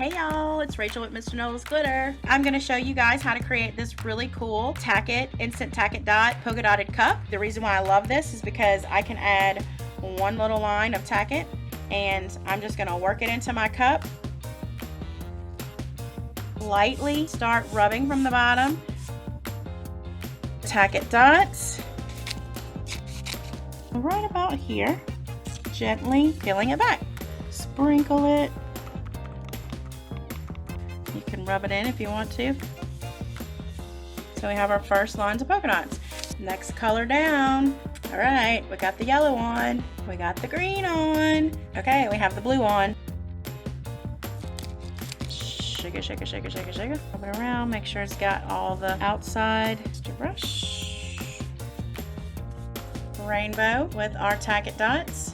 Hey y'all, it's Rachel with Mr. Noel's Glitter. I'm going to show you guys how to create this really cool Tack-It instant Tack-It dot polka dotted cup. The reason why I love this is because I can add one little line of Tack-It and I'm just going to work it into my cup. Lightly start rubbing from the bottom. Tack-It dots right about here. Gently peeling it back. Sprinkle it. You can rub it in if you want to. So we have our first lines of polka dots. Next color down. All right, we got the yellow on. We got the green on. Okay, we have the blue on. Shake it, shake it, shake it, shake it, shake it. Rub it around, make sure it's got all the outside. Just a brush. Rainbow with our Tack-It dots.